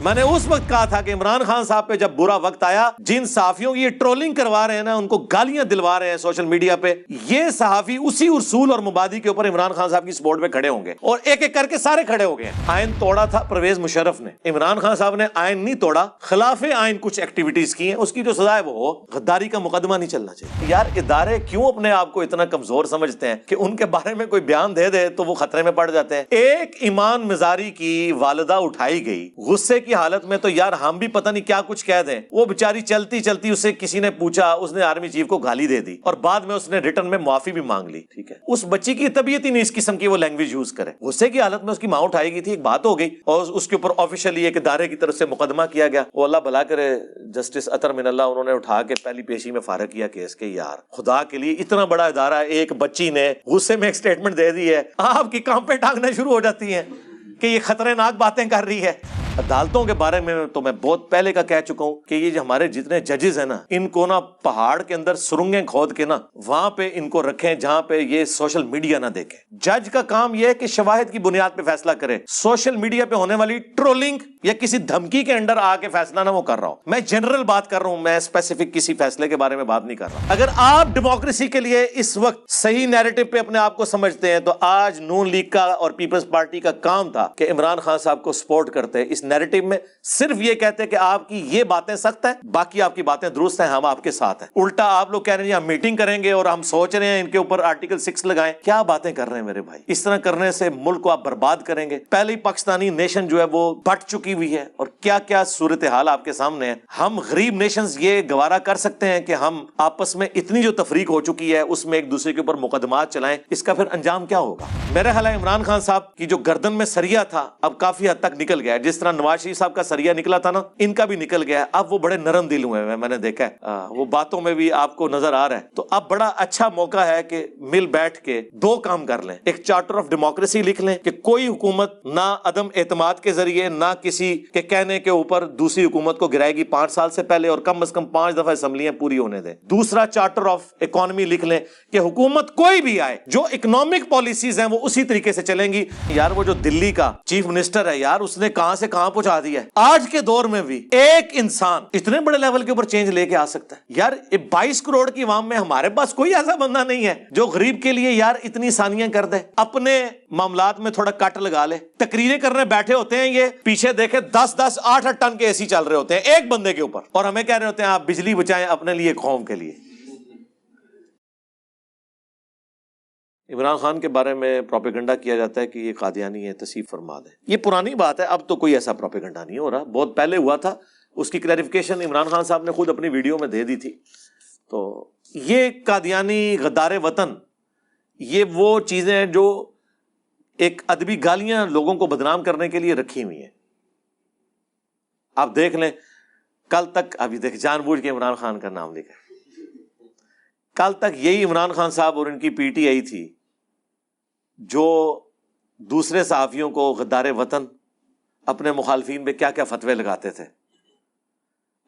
میں نے اس وقت کہا تھا کہ عمران خان صاحب پہ جب برا وقت آیا، جن صحافیوں کی یہ ٹرولنگ کروا رہے ہیں نا، ان کو گالیاں دلوا رہے ہیں سوشل میڈیا پہ، یہ صحافی اسی اصول اور مبادی کے اوپر عمران خان صاحب کی سپورٹ میں کھڑے ہوں گے، اور ایک ایک کر کے سارے کھڑے ہو گئے ہیں۔ آئین توڑا تھا پرویز مشرف نے، عمران خان صاحب نے آئین نہیں توڑا، خلاف آئین کچھ ایکٹیویٹیز کی ہیں، اس کی جو سزا ہے وہ ہو۔ غداری کا مقدمہ نہیں چلنا چاہیے۔ یار ادارے کیوں اپنے آپ کو اتنا کمزور سمجھتے ہیں کہ ان کے بارے میں کوئی بیان دے دے تو وہ خطرے میں پڑ جاتے ہیں؟ ایک ایمان مزاری کی والدہ اٹھائی گئی غصے کی حالت میں، تو یار ہم بھی پتہ نہیں کیا کچھ کہہ دیں۔ وہ بیچاری چلتی چلتی اسے کسی نے پوچھا، اس نے آرمی چیف کو گالی دے دی اور بعد میں اس نے ریٹرن میں معافی بھی مانگ لی۔ ٹھیک ہے، اس بچی کی طبیعت ہی نہیں اس قسم کی وہ لینگویج یوز کرے۔ غصے کی حالت میں اس کی ماں اٹھائی گئی تھی، ایک بات ہو گئی اور اس کے اوپر آفیشلی ایک ادارے کی طرف سے مقدمہ کیا گیا۔ وہ اللہ بھلا کرے، جسٹس عطر من اللہ، انہوں نے اٹھا کے پہلی پیشی میں فارغ کیا کیس کے۔ یار خدا کے لیے اتنا بڑا ادارہ، ایک بچی نے غصے میں ایک سٹیٹمنٹ دے دی ہے، آپ کی کانپیں ٹانگنے شروع ہو جاتی ہیں کہ یہ خطرناک باتیں کر رہی ہے۔ عدالتوں کے بارے میں تو میں بہت پہلے کا کہہ چکا ہوں کہ یہ جو ہمارے جتنے ججز ہیں نا، ان کو نا پہاڑ کے اندر سرنگیں کھود کے نا وہاں پہ ان کو رکھیں جہاں پہ یہ سوشل میڈیا نہ دیکھے۔ جج کا کام یہ ہے کہ شواہد کی بنیاد پہ فیصلہ کرے، سوشل میڈیا پہ ہونے والی ٹرولنگ یا کسی دھمکی کے انڈر آ کے فیصلہ نہ وہ کر رہا ہوں۔ میں جنرل بات کر رہا ہوں، میں اسپیسیفک کسی فیصلے کے بارے میں بات نہیں کر رہا۔ اگر آپ ڈیموکریسی کے لیے اس وقت صحیح نیریٹو پہ اپنے آپ کو سمجھتے ہیں تو آج نون لیگ کا اور پیپلز پارٹی کا کام تھا کہ عمران خان صاحب کو سپورٹ کرتے، اس نیریٹو میں صرف یہ کہتے کہ آپ کی یہ باتیں سخت ہیں، باقی آپ کی باتیں درست ہیں، ہم آپ کے ساتھ ہیں۔ الٹا آپ لوگ کہہ رہے ہیں ہم میٹنگ کریں گے اور ہم سوچ رہے ہیں ان کے اوپر آرٹیکل 6 لگائیں۔ کیا باتیں کر رہے ہیں میرے بھائی؟ اس طرح کرنے سے ملک کو آپ برباد کریں گے۔ پہلے ہی پاکستانی نیشن جو ہے وہ بٹ چکی ہوئی ہے اور کیا کیا صورتحال آپ کے سامنے ہے۔ ہم غریب نیشنز یہ گوارا کر سکتے ہیں کہ ہم آپس میں اتنی جو تفریق ہو چکی ہے اس میں ایک دوسرے کے اوپر مقدمات چلائیں؟ اس کا پھر انجام کیا ہوگا؟ میرا خیال ہے عمران خان صاحب کی جو گردن میں سریا تھا اب کافی حد تک نکل گیا ہے، جس طرح نواز شریف صاحب کا سریا نکلا تھا نا، ان کا بھی نکل گیا ہے۔ اب وہ بڑے نرم دل ہوئے ہیں، میں نے دیکھا ہے، وہ باتوں میں بھی آپ کو نظر آ رہا ہے۔ تو اب بڑا اچھا موقع ہے کہ مل بیٹھ کے دو کام کر لیں، ایک چارٹر آف ڈیموکریسی لکھ لیں کہ کوئی حکومت نہ عدم اعتماد کے ذریعے نہ کسی کے کہنے کے اوپر دوسری حکومت کو گرائے گی 5 سال سے پہلے، اور کم از کم 5 دفعہ اسمبلیاں پوری ہونے دیں۔ دوسرا چارٹر آف اکانومی لکھ لیں کہ حکومت کوئی بھی آئے جو اکنامک پالیسیز ہیں وہ اسی طریقے سے چلیں گی۔ یار وہ جو دلی کا چیف منسٹر ہے یار، اس نے کہاں سے کہاں پہنچا دیا ہے۔ آج کے دور میں بھی ایک انسان اتنے بڑے لیول کے اوپر چینج لے کے آ سکتا ہے؟ یار 22 کروڑ کی عوام میں ہمارے پاس کوئی ایسا بندہ نہیں ہے جو غریب کے لیے یار اتنی ثانیاں کر دے، اپنے معاملات میں تھوڑا کٹ لگا لے۔ تقریریں کرنے بیٹھے ہوتے ہیں، یہ پیچھے دیکھے 10-10 8-8 ٹن کے اے سی چل رہے ہوتے ہیں ایک بندے کے اوپر، اور ہمیں کہہ رہے ہوتے ہیں آپ بجلی بچائیں اپنے لیے، قوم کے لیے۔ عمران خان کے بارے میں پروپیگنڈا کیا جاتا ہے کہ یہ قادیانی ہے، تصیف فرماد ہے۔ یہ پرانی بات ہے، اب تو کوئی ایسا پروپیگنڈا نہیں ہو رہا، بہت پہلے ہوا تھا۔ اس کی کلیریفیکیشن عمران خان صاحب نے خود اپنی ویڈیو میں دے دی تھی۔ تو یہ قادیانی، غدار وطن، یہ وہ چیزیں ہیں جو ایک ادبی گالیاں لوگوں کو بدنام کرنے کے لیے رکھی ہوئی ہیں۔ آپ دیکھ لیں، کل تک ابھی دیکھ جان بوجھ کے عمران خان کا نام لکھا، کل تک یہی عمران خان صاحب اور ان کی پی ٹی آئی تھی جو دوسرے صحافیوں کو غدار وطن، اپنے مخالفین پہ کیا کیا فتوے لگاتے تھے۔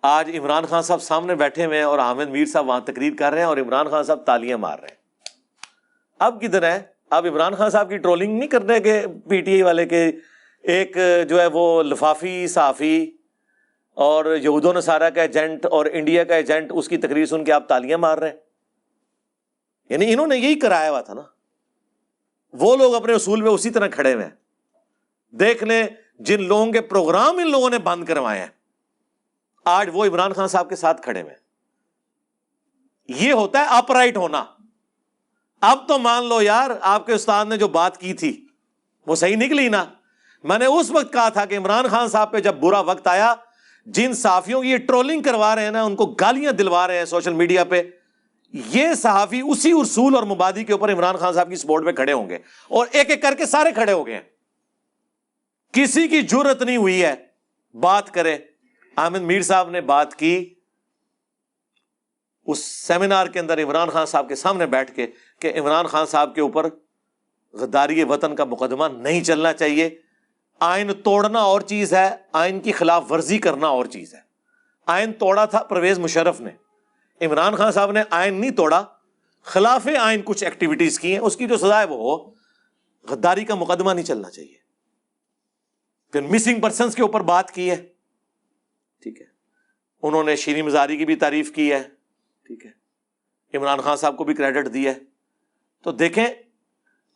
آج عمران خان صاحب سامنے بیٹھے ہوئے ہیں اور حامد میر صاحب وہاں تقریر کر رہے ہیں اور عمران خان صاحب تالیاں مار رہے ہیں۔ اب کدھر ہے؟ اب عمران خان صاحب کی ٹرولنگ نہیں کرنے کے پی ٹی آئی والے کے ایک جو ہے وہ لفافی صحافی اور یہود و نصارہ کا ایجنٹ اور انڈیا کا ایجنٹ، اس کی تقریر سن کے آپ تالیاں مار رہے ہیں؟ یعنی انہوں نے یہی کرایا ہوا تھا نا۔ وہ لوگ اپنے اصول پہ اسی طرح کھڑے ہوئے ہیں۔ دیکھ لیں جن لوگوں کے پروگرام ان لوگوں نے بند کروائے ہیں، آج وہ عمران خان صاحب کے ساتھ کھڑے ہوئے ہیں۔ یہ ہوتا ہے اپ رائٹ ہونا۔ اب تو مان لو یار، آپ کے استاد نے جو بات کی تھی وہ صحیح نکلی نا۔ میں نے اس وقت کہا تھا کہ عمران خان صاحب پہ جب برا وقت آیا، جن صحافیوں کی یہ ٹرولنگ کروا رہے ہیں نا، ان کو گالیاں دلوا رہے ہیں سوشل میڈیا پہ، یہ صحافی اسی اصول اور مبادی کے اوپر عمران خان صاحب کی سپورٹ میں کھڑے ہوں گے، اور ایک ایک کر کے سارے کھڑے ہو گئے ہیں۔ کسی کی جرت نہیں ہوئی ہے بات کرے۔ حامد میر صاحب نے بات کی اس سیمینار کے اندر عمران خان صاحب کے سامنے بیٹھ کے کہ عمران خان صاحب کے اوپر غداری وطن کا مقدمہ نہیں چلنا چاہیے۔ آئین توڑنا اور چیز ہے، آئین کی خلاف ورزی کرنا اور چیز ہے۔ آئین توڑا تھا پرویز مشرف نے، عمران خان صاحب نے آئین نہیں توڑا، خلاف آئین کچھ ایکٹیویٹیز کی ہیں، اس کی جو سزا ہے وہ ہو۔ غداری کا مقدمہ نہیں چلنا چاہیے۔ پھر مسنگ پرسنز کے اوپر بات کی ہے، ٹھیک ہے. انہوں نے شیریں مزاری کی بھی تعریف کی ہے, ٹھیک ہے, عمران خان صاحب کو بھی کریڈٹ دیا ہے. تو دیکھیں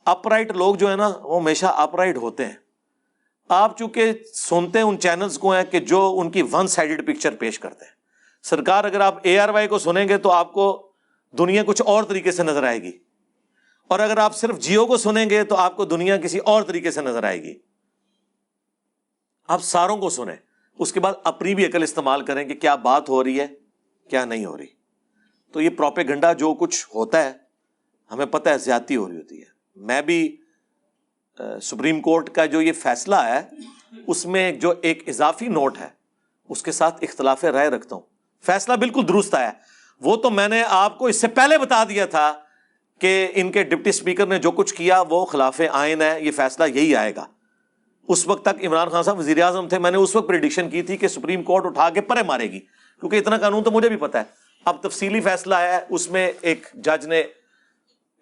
اپ رائٹ لوگ جو ہے نا وہ ہمیشہ اپ رائٹ ہوتے ہیں. آپ چونکہ سنتے ہیں ان چینلز کو ہیں کہ جو ان کی ون سائیڈڈ پکچر پیش کرتے ہیں. سرکار اگر آپ ARY کو سنیں گے تو آپ کو دنیا کچھ اور طریقے سے نظر آئے گی, اور اگر آپ صرف جیو کو سنیں گے تو آپ کو دنیا کسی اور طریقے سے نظر آئے گی. آپ ساروں کو سنیں, اس کے بعد اپنی بھی عقل استعمال کریں کہ کیا بات ہو رہی ہے کیا نہیں ہو رہی. تو یہ پروپیگنڈا جو کچھ ہوتا ہے ہمیں پتہ ہے زیادتی ہو رہی ہوتی ہے. میں بھی سپریم کورٹ کا جو یہ فیصلہ ہے اس میں جو ایک اضافی نوٹ ہے اس کے ساتھ اختلاف رائے رکھتا ہوں. فیصلہ بالکل درست آیا, وہ تو میں نے آپ کو اس سے پہلے بتا دیا تھا کہ ان کے ڈپٹی اسپیکر نے جو کچھ کیا وہ خلاف آئین ہے, یہ فیصلہ یہی آئے گا. اس وقت تک عمران خان صاحب وزیر اعظم تھے, میں نے اس وقت پریڈکشن کی تھی کہ سپریم کورٹ اٹھا کے پرے مارے گی, کیونکہ اتنا قانون تو مجھے بھی پتا ہے. اب تفصیلی فیصلہ ہے, اس میں ایک جج نے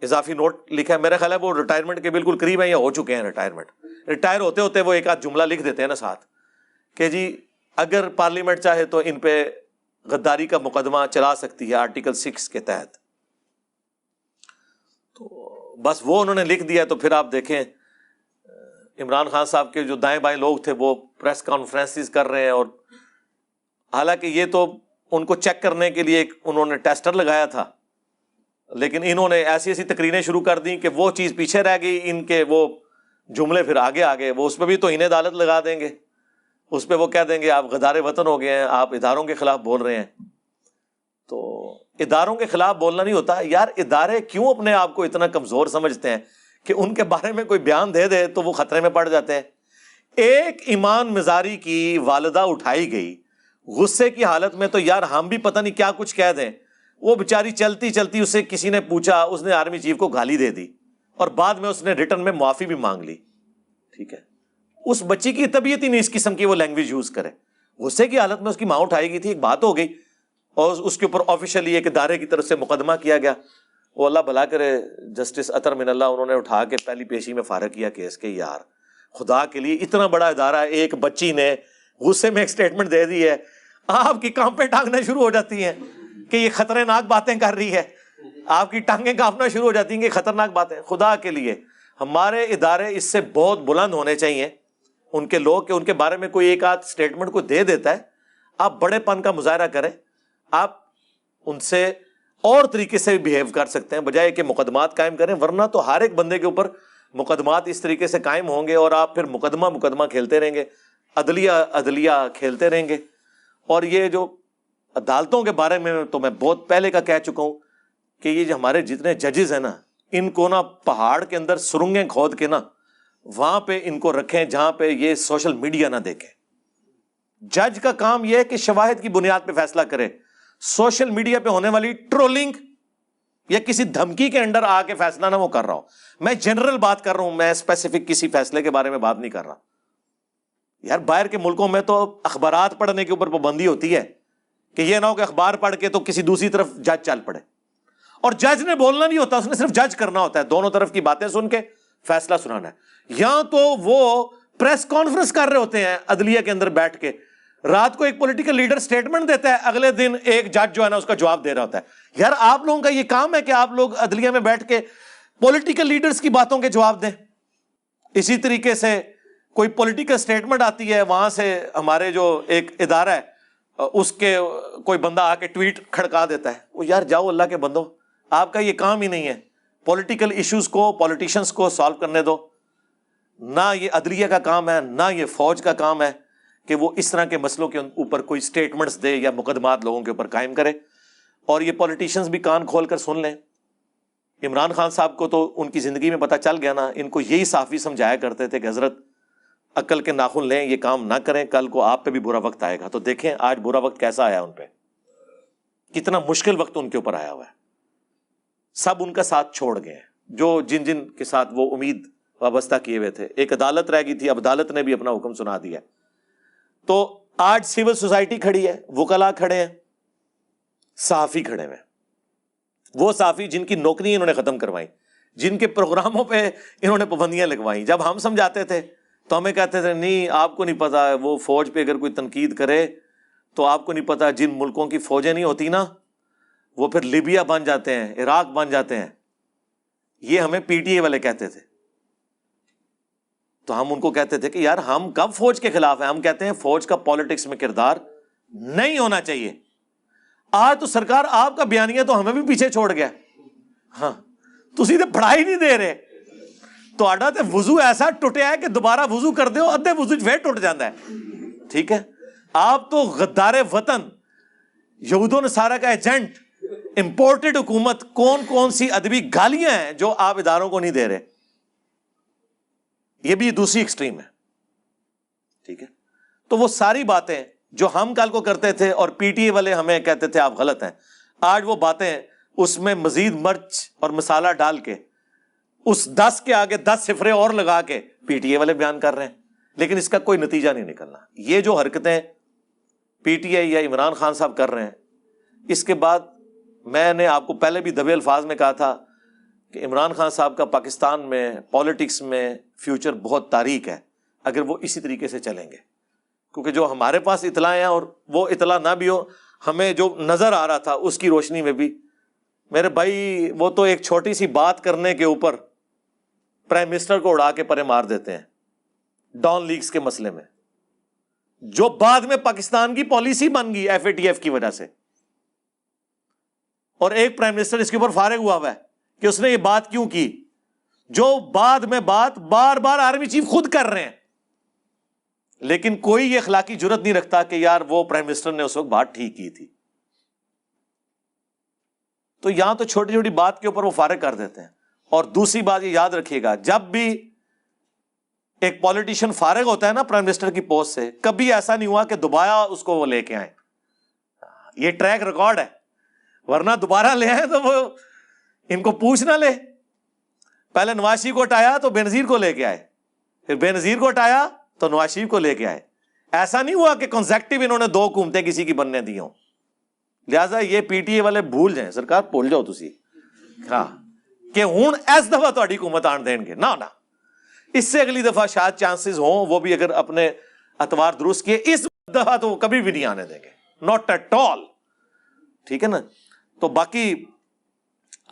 اضافی نوٹ لکھا ہے, میرا خیال ہے وہ ریٹائرمنٹ کے بالکل قریب ہیں یا ہو چکے ہیں ریٹائرمنٹ. ریٹائر ہوتے ہوتے وہ ایک آدھ جملہ لکھ دیتے ہیں نا ساتھ کہ جی اگر پارلیمنٹ چاہے تو ان پہ غداری کا مقدمہ چلا سکتی ہے آرٹیکل 6 کے تحت. تو بس وہ انہوں نے لکھ دیا. تو پھر آپ دیکھیں عمران خان صاحب کے جو دائیں بائیں لوگ تھے وہ پریس کانفرنسز کر رہے ہیں, اور حالانکہ یہ تو ان کو چیک کرنے کے لیے انہوں نے ٹیسٹر لگایا تھا, لیکن انہوں نے ایسی ایسی تقریریں شروع کر دی کہ وہ چیز پیچھے رہ گئی, ان کے وہ جملے پھر آگے آگے. وہ اس پہ بھی توہین عدالت لگا دیں گے, اس پہ وہ کہہ دیں گے آپ غدار وطن ہو گئے ہیں, آپ اداروں کے خلاف بول رہے ہیں. تو اداروں کے خلاف بولنا نہیں ہوتا یار. ادارے کیوں اپنے آپ کو اتنا کمزور سمجھتے ہیں کہ ان کے بارے میں کوئی بیان دے دے تو وہ خطرے میں پڑ جاتے ہیں. ایک ایمان مزاری کی والدہ اٹھائی گئی غصے کی حالت میں, تو یار ہم بھی پتہ نہیں کیا کچھ کہہ دیں. وہ بیچاری چلتی چلتی اسے کسی نے پوچھا, اس نے آرمی چیف کو گالی دے دی, اور بعد میں اس نے ریٹرن میں معافی بھی مانگ لی. ٹھیک ہے, اس بچی کی طبیعت ہی نہیں اس قسم کی وہ لینگویج یوز کرے. غصے کی حالت میں اس کی ماں اٹھائی گئی تھی, ایک بات ہو گئی, اور اس کے اوپر آفیشلی ایک ادارے کی طرف سے مقدمہ کیا گیا. وہ اللہ بھلا کرے جسٹس اطہر من اللہ, انہوں نے اٹھا کے پہلی پیشی میں فارغ کیا کیس کے. یار خدا کے لیے اتنا بڑا ادارہ, ایک بچی نے غصے میں ایک سٹیٹمنٹ دے دی ہے, آپ کی کانپیں ٹانگنا شروع ہو جاتی ہیں کہ یہ خطرناک باتیں کر رہی ہے. آپ کی ٹانگیں کانپنا شروع ہو جاتی ہیں کہ خطرناک باتیں. خدا کے لیے ہمارے ادارے اس سے بہت بلند ہونے چاہیے, ان کے لوگ, کہ ان کے بارے میں کوئی ایک آدھ سٹیٹمنٹ کو دے دیتا ہے, آپ بڑے پن کا مظاہرہ کریں, آپ ان سے اور طریقے سے بیہیو کر سکتے ہیں بجائے کہ مقدمات قائم کریں. ورنہ تو ہر ایک بندے کے اوپر مقدمات اس طریقے سے قائم ہوں گے اور آپ پھر مقدمہ کھیلتے رہیں گے, عدلیہ کھیلتے رہیں گے. اور یہ جو عدالتوں کے بارے میں تو میں بہت پہلے کا کہہ چکا ہوں کہ یہ جو ہمارے جتنے ججز ہیں نا, ان کو نا پہاڑ کے اندر سرنگیں کھود کے نا وہاں پہ ان کو رکھیں جہاں پہ یہ سوشل میڈیا نہ دیکھیں. جج کا کام یہ ہے کہ شواہد کی بنیاد پہ فیصلہ کرے. سوشل میڈیا پہ ہونے والی ٹرولنگ یا کسی دھمکی کے انڈر آ کے فیصلہ نہ وہ کر رہا ہوں. میں جنرل بات کر رہا ہوں, میں اسپیسیفک کسی فیصلے کے بارے میں بات نہیں کر رہا. یار باہر کے ملکوں میں تو اخبارات پڑھنے کے اوپر پابندی ہوتی ہے کہ یہ نہ ہو کہ اخبار پڑھ کے تو کسی دوسری طرف جج چل پڑے. اور جج نے بولنا نہیں ہوتا, اس نے صرف جج کرنا ہوتا ہے, دونوں طرف کی باتیں سن کے فیصلہ سنانا ہے. یہاں تو وہ پریس کانفرنس کر رہے ہوتے ہیں عدلیہ کے اندر بیٹھ کے, رات کو ایک پولیٹیکل لیڈر سٹیٹمنٹ دیتا ہے, اگلے دن ایک جج جو ہے نا اس کا جواب دے رہا ہوتا ہے. یار آپ لوگوں کا یہ کام ہے کہ آپ لوگ عدلیہ میں بیٹھ کے پولیٹیکل لیڈرز کی باتوں کے جواب دیں. اسی طریقے سے کوئی پولیٹیکل سٹیٹمنٹ آتی ہے, وہاں سے ہمارے جو ایک ادارہ ہے اس کے کوئی بندہ آ کے ٹویٹ کھڑکا دیتا ہے. وہ یار جاؤ اللہ کے بندو, آپ کا یہ کام ہی نہیں ہے پولیٹیکل ایشوز کو پولیٹیشنز کو سالو کرنے دو. نہ یہ عدلیہ کا کام ہے, نہ یہ فوج کا کام ہے کہ وہ اس طرح کے مسئلوں کے اوپر کوئی سٹیٹمنٹس دے یا مقدمات لوگوں کے اوپر قائم کرے. اور یہ پولیٹیشنز بھی کان کھول کر سن لیں. عمران خان صاحب کو تو ان کی زندگی میں پتہ چل گیا نا, ان کو یہی صحافی سمجھایا کرتے تھے کہ حضرت عقل کے ناخن لیں, یہ کام نہ کریں, کل کو آپ پہ بھی برا وقت آئے گا. تو دیکھیں آج برا وقت کیسا آیا ان پہ, کتنا مشکل وقت ان کے اوپر آیا ہوا ہے. سب ان کا ساتھ چھوڑ گئے ہیں, جو جن کے ساتھ وہ امید وابستہ کیے ہوئے تھے. ایک عدالت رہ گئی تھی, اب عدالت نے بھی اپنا حکم سنا دیا. تو آج سول سوسائٹی کھڑی ہے, وکلاء کھڑے ہیں, صحافی کھڑے ہیں. وہ صحافی جن کی نوکری انہوں نے ختم کروائی, جن کے پروگراموں پہ انہوں نے پابندیاں لگوائیں. جب ہم سمجھاتے تھے تو ہمیں کہتے تھے نہیں آپ کو نہیں پتا, وہ فوج پہ اگر کوئی تنقید کرے تو آپ کو نہیں پتا جن ملکوں کی فوجیں نہیں ہوتی نا وہ پھر لیبیا بن جاتے ہیں, عراق بن جاتے ہیں. یہ ہمیں پی ٹی اے والے کہتے تھے, تو ہم ان کو کہتے تھے کہ یار ہم کب فوج کے خلاف ہیں, ہم کہتے ہیں فوج کا پالیٹکس میں کردار نہیں ہونا چاہیے. آج تو سرکار آپ کا بیانیہ تو ہمیں بھی پیچھے چھوڑ گیا. ہاں تسی تے پڑھائی نہیں دے رہے, تو آڈا تے وضو ایسا ٹوٹیا ہے کہ دوبارہ وضو کر دے ادھے وضو پھر ٹوٹ جاتا ہے. ٹھیک ہے, آپ تو غدار وطن, یہود و نصارہ کا ایجنٹ, امپورٹڈ حکومت, کون کون سی ادبی گالیاں ہیں جو آپ اداروں کو نہیں دے رہے. یہ بھی دوسری ایکسٹریم ہے. ٹھیک ہے, تو وہ ساری باتیں جو ہم کل کو کرتے تھے اور پی ٹی اے والے ہمیں کہتے تھے آپ غلط ہیں, آج وہ باتیں اس میں مزید مرچ اور مسالہ ڈال کے اس 10 کے آگے 10 صفرے اور لگا کے پی ٹی اے والے بیان کر رہے ہیں, لیکن اس کا کوئی نتیجہ نہیں نکلنا. یہ جو حرکتیں پی ٹی آئی یا عمران خان صاحب کر رہے ہیں, اس کے بعد میں نے آپ کو پہلے بھی دبے الفاظ میں کہا تھا کہ عمران خان صاحب کا پاکستان میں پالیٹکس میں فیوچر بہت تاریک ہے اگر وہ اسی طریقے سے چلیں گے. کیونکہ جو ہمارے پاس اطلاع ہیں اور وہ اطلاع نہ بھی ہو, ہمیں جو نظر آ رہا تھا اس کی روشنی میں بھی, میرے بھائی وہ تو ایک چھوٹی سی بات کرنے کے اوپر پرائم منسٹر کو اڑا کے پرے مار دیتے ہیں ڈان لیگز کے مسئلے میں, جو بعد میں پاکستان کی پالیسی بن گئی ایف اے ٹی ایف کی وجہ سے. اور ایک پرائم منسٹر اس کے اوپر فارغ ہوا ہے کہ اس نے یہ بات کیوں کی, جو بعد میں بات بار بار آرمی چیف خود کر رہے ہیں, لیکن کوئی یہ اخلاقی جرت نہیں رکھتا کہ یار وہ پرائم منسٹر نے اس وقت بات ٹھیک کی تھی. تو یہاں تو چھوٹی چھوٹی بات کے اوپر وہ فارغ کر دیتے ہیں. اور دوسری بات یہ یاد رکھیے گا, جب بھی ایک پولیٹیشین فارغ ہوتا ہے نا پرائم منسٹر کی پوسٹ سے, کبھی ایسا نہیں ہوا کہ دوبارہ اس کو وہ لے کے آئے. یہ ٹریک ریکارڈ ہے, ورنہ دوبارہ لے آئے تو وہ ان کو پوچھ نہ لے. پہلے نواز شریف کو ہٹایا تو بے نظیر کو لے کے آئے, پھر بے نظیر کو ہٹایا تو نواز شریف کو لے کے آئے. ایسا نہیں ہوا کہ کنسیکٹیو انہوں نے 2 حکومتیں کسی کی بننے دی ہوں. لہٰذا یہ پی ٹی اے والے بھول جائیں, سرکار بھول جاؤ تسی ہاں کہ ہوں اس دفعہ تہاڈی حکومت آن دین گے نہ, اس سے اگلی دفعہ شاید چانسز ہوں, وہ بھی اگر اپنے اتوار درست کیے. اس دفعہ تو کبھی بھی نہیں آنے دیں گے, ناٹ ایٹ آل. ٹھیک ہے نا. تو باقی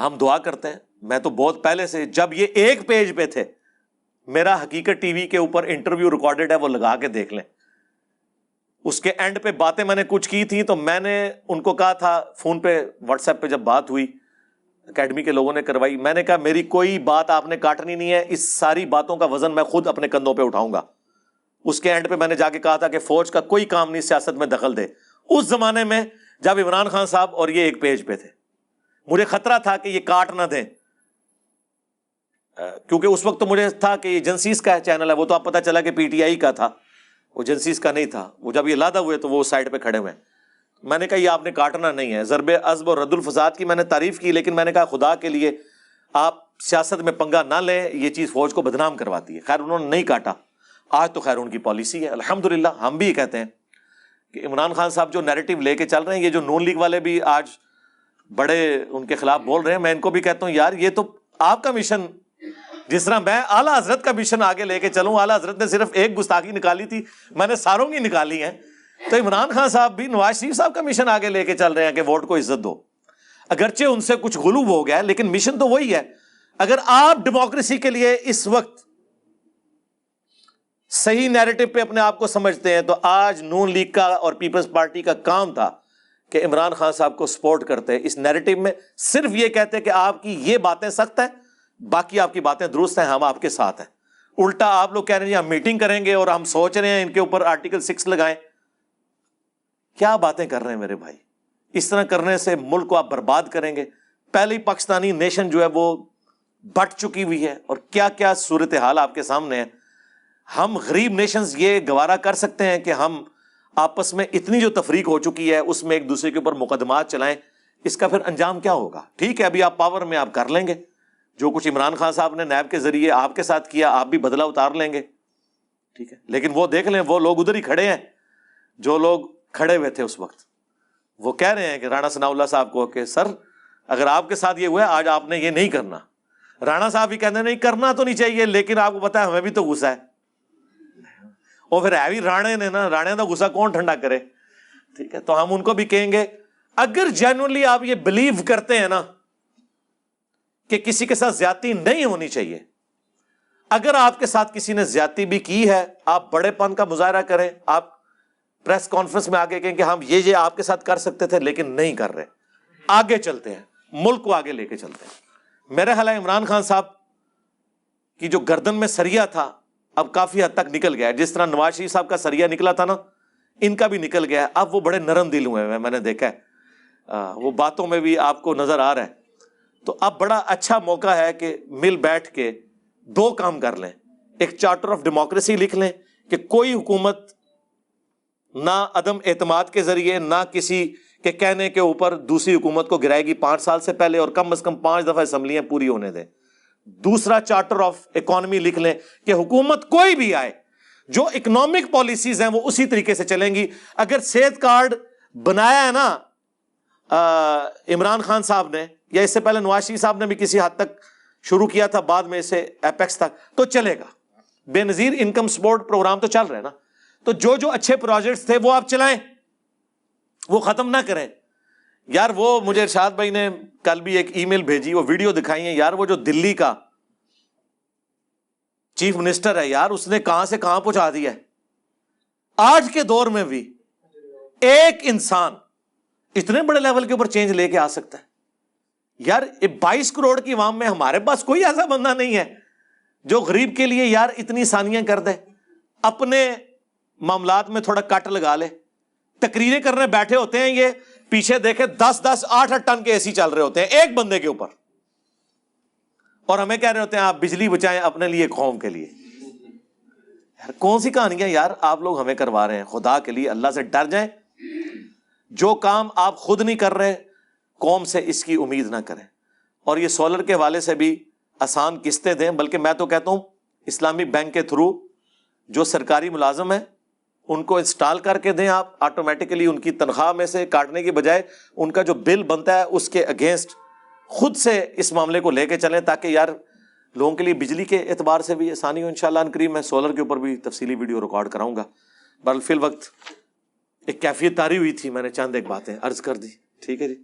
ہم دعا کرتے ہیں. میں تو بہت پہلے سے, جب یہ ایک پیج پہ تھے, میرا حقیقت ٹی وی کے اوپر انٹرویو ریکارڈڈ ہے, وہ لگا کے دیکھ لیں. اس کے اینڈ پہ باتیں میں نے کچھ کی تھیں, تو میں نے ان کو کہا تھا فون پہ, واٹس ایپ پہ جب بات ہوئی, اکیڈمی کے لوگوں نے کروائی, میں نے کہا میری کوئی بات آپ نے کاٹنی نہیں ہے, اس ساری باتوں کا وزن میں خود اپنے کندھوں پہ اٹھاؤں گا. اس کے اینڈ پہ میں نے جا کے کہا تھا کہ فوج کا کوئی کام نہیں سیاست میں دخل دے. اس زمانے میں جب عمران خان صاحب اور یہ ایک پیج پہ تھے, مجھے خطرہ تھا کہ یہ کاٹ نہ دیں, کیونکہ اس وقت تو مجھے تھا کہ یہ جنسیز کا چینل ہے, وہ تو اب پتہ چلا کہ پی ٹی آئی کا تھا, وہ جنسیز کا نہیں تھا. وہ جب یہ لادہ ہوئے تو وہ سائڈ پہ کھڑے ہوئے. میں نے کہا یہ آپ نے کاٹنا نہیں ہے. ضرب عزب اور رد الفساد کی میں نے تعریف کی, لیکن میں نے کہا خدا کے لیے آپ سیاست میں پنگا نہ لیں, یہ چیز فوج کو بدنام کرواتی ہے. خیر انہوں نے نہیں کاٹا. آج تو خیر ان کی پالیسی ہے الحمدللہ. ہم بھی یہ کہتے ہیں کہ عمران خان صاحب جو نیریٹو لے کے چل رہے ہیں, یہ جو نون لیگ والے بھی آج بڑے ان کے خلاف بول رہے ہیں, میں ان کو بھی کہتا ہوں یار یہ تو آپ کا مشن, جس طرح میں اعلیٰ حضرت کا مشن آگے لے کے چلوں. اعلیٰ حضرت نے صرف ایک گستاخی نکالی تھی, میں نے ساروں کی نکالی ہیں. تو عمران خان صاحب بھی نواز شریف صاحب کا مشن آگے لے کے چل رہے ہیں کہ ووٹ کو عزت دو. اگرچہ ان سے کچھ غلو ہو گیا ہے, لیکن مشن تو وہی ہے. اگر آپ ڈیموکریسی کے لیے اس وقت صحیح نیریٹو پہ اپنے آپ کو سمجھتے ہیں, تو آج نون لیگ کا اور پیپلز پارٹی کا کام تھا کہ عمران خان صاحب کو سپورٹ کرتے. اس نیریٹو میں صرف یہ کہتے کہ آپ کی یہ باتیں سخت ہیں, باقی آپ کی باتیں درست ہیں, ہم آپ کے ساتھ ہیں. الٹا آپ لوگ کہہ رہے ہیں ہم میٹنگ کریں گے اور ہم سوچ رہے ہیں ان کے اوپر آرٹیکل 6 لگائیں. کیا باتیں کر رہے ہیں میرے بھائی. اس طرح کرنے سے ملک کو آپ برباد کریں گے. پہلے ہی پاکستانی نیشن جو ہے وہ بٹ چکی ہوئی ہے, اور کیا کیا صورتحال آپ کے سامنے ہے. ہم غریب نیشنز یہ گوارا کر سکتے ہیں کہ ہم آپس میں اتنی جو تفریق ہو چکی ہے اس میں ایک دوسرے کے اوپر مقدمات چلائیں. اس کا پھر انجام کیا ہوگا؟ ٹھیک ہے ابھی آپ پاور میں آپ کر لیں گے, جو کچھ عمران خان صاحب نے نیب کے ذریعے آپ کے ساتھ کیا آپ بھی بدلہ اتار لیں گے. ٹھیک ہے, لیکن وہ دیکھ لیں وہ لوگ ادھر ہی کھڑے ہیں جو لوگ کھڑے ہوئے تھے اس وقت. وہ کہہ رہے ہیں کہ رانا ثناء اللہ صاحب کو کہ سر اگر آپ کے ساتھ یہ ہوا ہے آج آپ نے یہ نہیں کرنا. رانا صاحب بھی کہتے ہیں نہیں کرنا تو نہیں چاہیے, لیکن آپ کو پتا ہے ہمیں بھی تو غصہ ہے. اور پھر ہے بھی رانے نے نا, رانے کا غصہ کون ٹھنڈا کرے. ٹھیک ہے, تو ہم ان کو بھی کہیں گے اگر جینوئنلی آپ یہ بلیو کرتے ہیں نا کہ کسی کے ساتھ زیادتی نہیں ہونی چاہیے, اگر آپ کے ساتھ کسی نے زیادتی بھی کی ہے, آپ بڑے پن کا مظاہرہ کریں, آپ پریس کانفرنس میں آگے کہیں کہ ہم یہ آپ کے ساتھ کر سکتے تھے لیکن نہیں کر رہے, آگے چلتے ہیں, ملک کو آگے لے کے چلتے ہیں. میرے خیال ہے عمران خان صاحب کی جو گردن میں سریا تھا اب کافی حد تک نکل گیا ہے, جس طرح نواز شریف صاحب کا سریا نکلا تھا نا, ان کا بھی نکل گیا ہے. اب وہ بڑے نرم دل ہوئے ہیں, میں نے دیکھا ہے, وہ باتوں میں بھی آپ کو نظر آ رہا ہے. تو اب بڑا اچھا موقع ہے کہ مل بیٹھ کے دو کام کر لیں, ایک چارٹر آف ڈیموکریسی لکھ لیں کہ کوئی حکومت نہ عدم اعتماد کے ذریعے نہ کسی کے کہنے کے اوپر دوسری حکومت کو گرائے گی 5 سال سے پہلے, اور کم از کم 5 دفعہ اسمبلیاں پوری ہونے دیں. دوسرا چارٹر آف اکانومی لکھ لیں کہ حکومت کوئی بھی آئے جو اکنامک پالیسیز ہیں وہ اسی طریقے سے چلیں گی. اگر صحت کارڈ بنایا ہے نا عمران خان صاحب نے, یا اس سے پہلے نواز شریف صاحب نے بھی کسی حد تک شروع کیا تھا, بعد میں اسے ایپیکس تک, تو چلے گا. بے نظیر انکم سپورٹ پروگرام تو چل رہے ہیں نا, تو جو اچھے پروجیکٹس تھے وہ آپ چلائیں, وہ ختم نہ کریں. یار وہ مجھے ارشاد بھائی نے کل بھی ایک ای میل بھیجی, وہ ویڈیو دکھائی ہے یار, وہ جو دلی کا چیف منسٹر ہے یار, اس نے کہاں سے کہاں پہنچا دیا ہے. آج کے دور میں بھی ایک انسان اتنے بڑے لیول کے اوپر چینج لے کے آ سکتا ہے یار. 22 کروڑ کی عوام میں ہمارے پاس کوئی ایسا بندہ نہیں ہے جو غریب کے لیے یار اتنی ثانیاں کر دے, اپنے معاملات میں تھوڑا کٹ لگا لے. تقریریں کرنے بیٹھے ہوتے ہیں یہ, پیچھے دیکھے 10-10 8-8 ٹن کے ایسی چل رہے ہوتے ہیں ایک بندے کے اوپر, اور ہمیں کہہ رہے ہوتے ہیں آپ بجلی بچائیں اپنے لیے قوم کے لیے. یار کون سی کہانیاں یار آپ لوگ ہمیں کروا رہے ہیں. خدا کے لیے اللہ سے ڈر جائیں. جو کام آپ خود نہیں کر رہے قوم سے اس کی امید نہ کریں. اور یہ سولر کے حوالے سے بھی آسان قسطیں دیں, بلکہ میں تو کہتا ہوں اسلامی بینک کے تھرو جو سرکاری ملازم ہیں ان کو انسٹال کر کے دیں آپ, آٹومیٹکلی ان کی تنخواہ میں سے کاٹنے کی بجائے ان کا جو بل بنتا ہے اس کے اگینسٹ خود سے اس معاملے کو لے کے چلیں, تاکہ یار لوگوں کے لیے بجلی کے اعتبار سے بھی آسانی ہو. انشاءاللہ ان قریب میں سولر کے اوپر بھی تفصیلی ویڈیو ریکارڈ کراؤں گا. بہرحال فی الوقت ایک کیفیت طاری ہوئی تھی, میں نے چند ایک باتیں عرض کر دی. ٹھیک ہے جی.